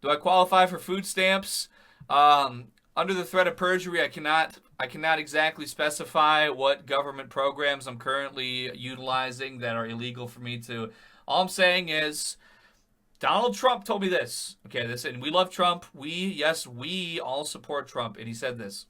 Do I qualify for food stamps? Under the threat of perjury, I cannot exactly specify what government programs I'm currently utilizing that are illegal for me to. All I'm saying is Donald Trump told me this. Okay, this, and we love Trump. We all support Trump, and he said this.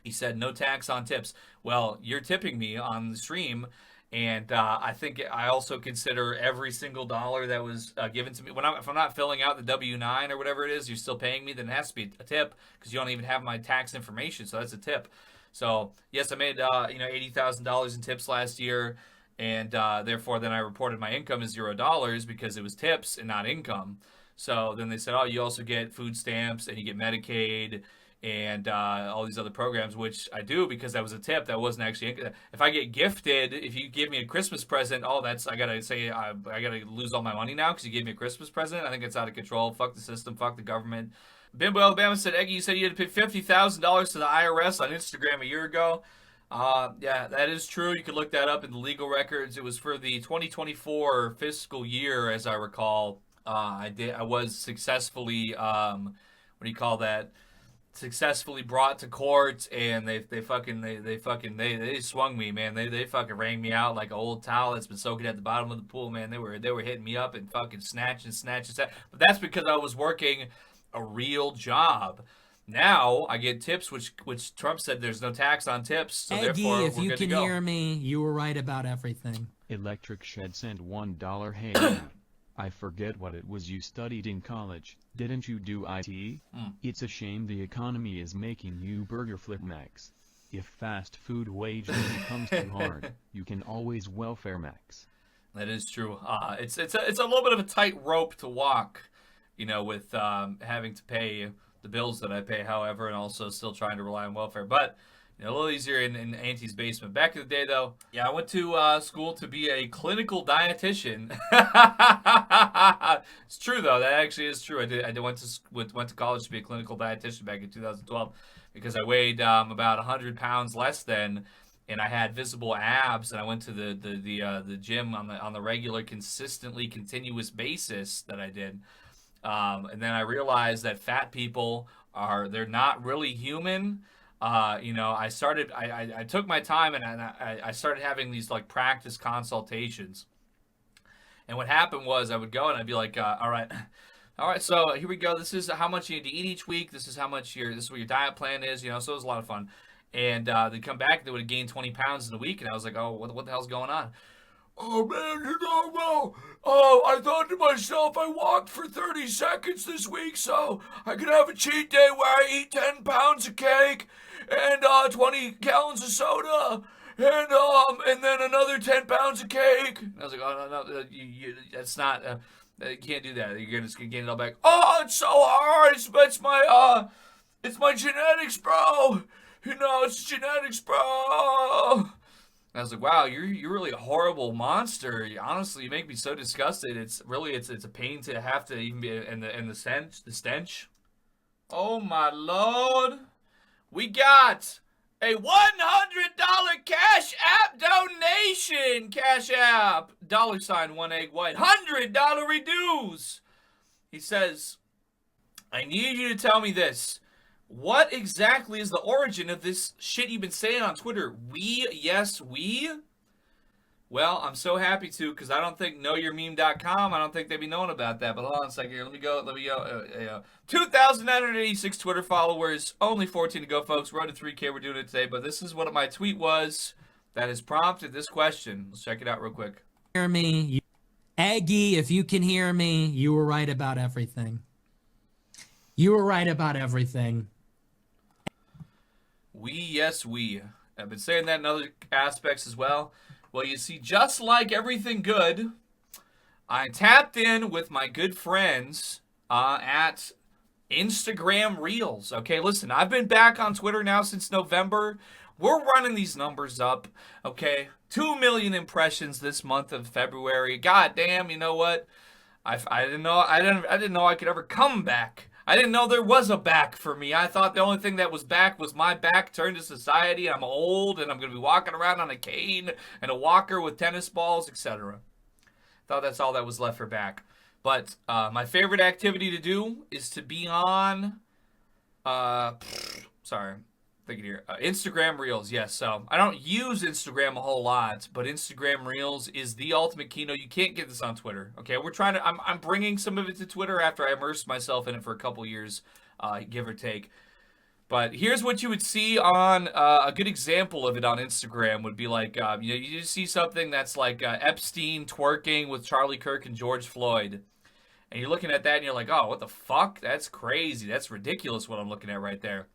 He said no tax on tips. Well, you're tipping me on the stream, and I think I also consider every single dollar that was given to me. If I'm not filling out the W-9 or whatever it is, you're still paying me. Then it has to be a tip because you don't even have my tax information, so that's a tip. So yes, I made $80,000 in tips last year, and therefore then I reported my income as $0 because it was tips and not income. So then they said, oh, you also get food stamps and you get Medicaid and all these other programs, which I do because that was a tip. That wasn't actually. If I get gifted, if you give me a Christmas present, oh, that's I gotta say I gotta lose all my money now because you gave me a Christmas present. I think it's out of control. Fuck the system. Fuck the government. Bimbo Alabama said, Eggy, you said you had to pay $50,000 to the IRS on Instagram a year ago. Yeah, that is true. You could look that up in the legal records. It was for the 2024 fiscal year, as I recall. I was successfully what do you call that? Successfully brought to court, and they swung me, man. They fucking rang me out like an old towel that's been soaking at the bottom of the pool, man. They were hitting me up and fucking snatching. But that's because I was working a real job. Now I get tips, which Trump said there's no tax on tips, so Eggy, therefore if we're you good to can go. hear me, you were right about everything. Electric Shed sent $1. Hey, I forget what it was you studied in college. Didn't you do IT? It's a shame the economy is making you burger flip max. If fast food wage becomes too hard, you can always welfare max. That is true. It's a little bit of a tight rope to walk, with having to pay the bills that I pay, however, and also still trying to rely on welfare. But a little easier in Auntie's basement. Back in the day, though, yeah, I went to school to be a clinical dietitian. It's true, though. That actually is true. I went to college to be a clinical dietitian back in 2012 because I weighed about 100 pounds less then, and I had visible abs. And I went to the gym on the regular, consistently continuous basis that I did. And then I realized that fat people they're not really human. I took my time and I started having these like practice consultations. And what happened was I would go and I'd be like, all right, so here we go. This is how much you need to eat each week. This is what your diet plan is, so it was a lot of fun. And they'd come back, they would have gained 20 pounds in a week. And I was like, oh, what the hell's going on? Oh, man, I thought to myself, I walked for 30 seconds this week, so I could have a cheat day where I eat 10 pounds of cake and 20 gallons of soda and then another 10 pounds of cake. And I was like, oh, no, that's not, you can't do that. You're just going to gain it all back. Oh, it's so hard. It's my genetics, bro. It's genetics, bro. And I was like, wow, you're really a horrible monster. Honestly, you make me so disgusted. It's a pain to have to even be in the stench. Oh my lord. We got a $100 Cash App donation. Cash App, $1egg white, $100 reduce. He says, I need you to tell me this. What exactly is the origin of this shit you've been saying on Twitter? Yes, we? Well, I'm so happy to, because I don't think knowyourmeme.com, I don't think they'd be knowing about that. But hold on a second here. Let me go. 2,986 Twitter followers. Only 14 to go, folks. We're on to 3K. We're doing it today. But this is what my tweet was that has prompted this question. Let's check it out real quick. Hear me. Eggy, if you can hear me, you were right about everything. You were right about everything. Yes, we. I've been saying that in other aspects as well. Well, you see, just like everything good, I tapped in with my good friends at Instagram Reels. Okay, listen, I've been back on Twitter now since November. We're running these numbers up. Okay, 2 million impressions this month of February. God damn, you know what? I didn't know I could ever come back. I didn't know there was a back for me. I thought the only thing that was back was my back turned to society. I'm old and I'm going to be walking around on a cane and a walker with tennis balls, etc. Thought that's all that was left for back. But my favorite activity to do is to be on, thinking here, Instagram Reels. Yes, so I don't use Instagram a whole lot, but Instagram Reels is the ultimate keynote. You can't get this on Twitter. Okay, I'm bringing some of it to Twitter after I immersed myself in it for a couple years, give or take. But here's what you would see on a good example of it on Instagram would be like, you just see something that's like Epstein twerking with Charlie Kirk and George Floyd. And you're looking at that and you're like, oh, what the fuck? That's crazy. That's ridiculous what I'm looking at right there.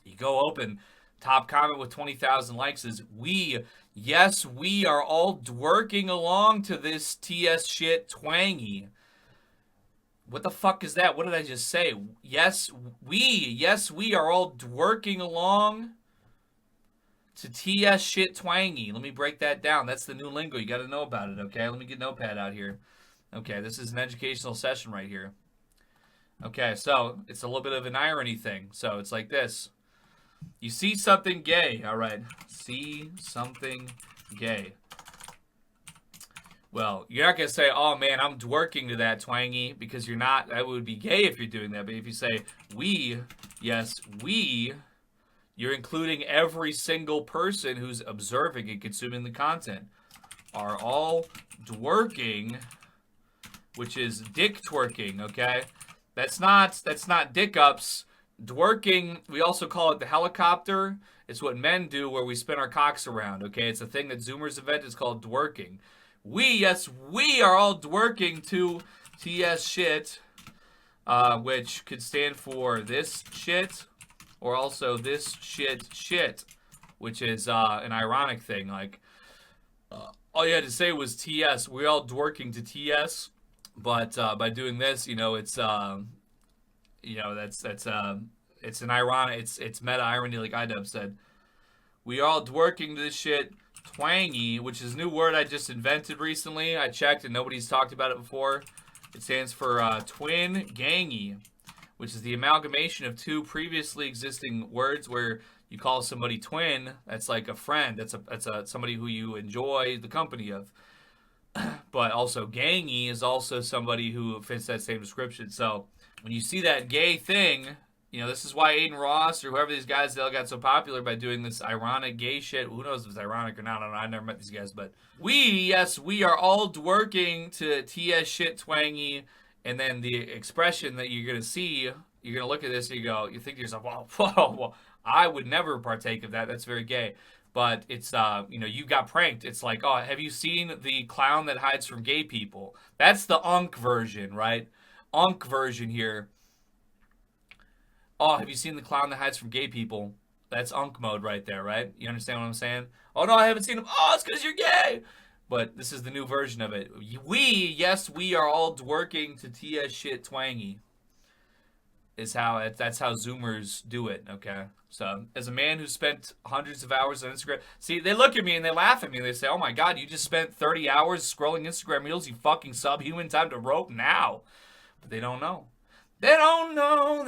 You go open, top comment with 20,000 likes is, we are all working along to this TS shit twangy. What the fuck is that? What did I just say? Yes, we are all working along to TS shit twangy. Let me break that down. That's the new lingo. You got to know about it, okay? Let me get Notepad out here. Okay, this is an educational session right here. Okay, so it's a little bit of an irony thing. So it's like this. You see something gay, all right? See something gay. Well, you're not going to say, oh, man, I'm twerking to that twangy, because you're not. That would be gay if you're doing that. But if you say, we, you're including every single person who's observing and consuming the content, are all twerking, which is dick twerking, okay? That's not dick ups. Dworking, we also call it the helicopter. It's what men do where we spin our cocks around, okay? It's a thing that Zoomers invent. It's called dworking. We are all dworking to TS shit, which could stand for this shit, or also this shit, which is an ironic thing. Like, all you had to say was TS. We're all dworking to TS, but by doing this, it's it's an ironic, it's meta irony, like iDub said. We all dworking to this shit twangy, which is a new word I just invented recently. I checked and nobody's talked about it before. It stands for twin gangy, which is the amalgamation of two previously existing words where you call somebody twin. That's like a friend. That's somebody who you enjoy the company of. But also gangy is also somebody who fits that same description. So when you see that gay thing, this is why Aiden Ross or whoever these guys, they all got so popular by doing this ironic gay shit. Who knows if it's ironic or not? I don't know. I never met these guys. But we are all dworking to TS shit twangy. And then the expression that you're going to see, you're going to look at this and you think to yourself, whoa, I would never partake of that. That's very gay. But it's, you got pranked. It's like, oh, have you seen the clown that hides from gay people? That's the Unk version, right? Unk version here. Oh, have you seen the clown that hides from gay people? That's Unk mode right there, right? You understand what I'm saying? Oh, no, I haven't seen him. Oh, it's because you're gay. But this is the new version of it. We are all dworking to TS shit twangy. That's how Zoomers do it, okay? So, as a man who spent hundreds of hours on Instagram, see, they look at me and they laugh at me. They say, oh my God, you just spent 30 hours scrolling Instagram Reels, you fucking subhuman, time to rope now. But they don't know. They don't know.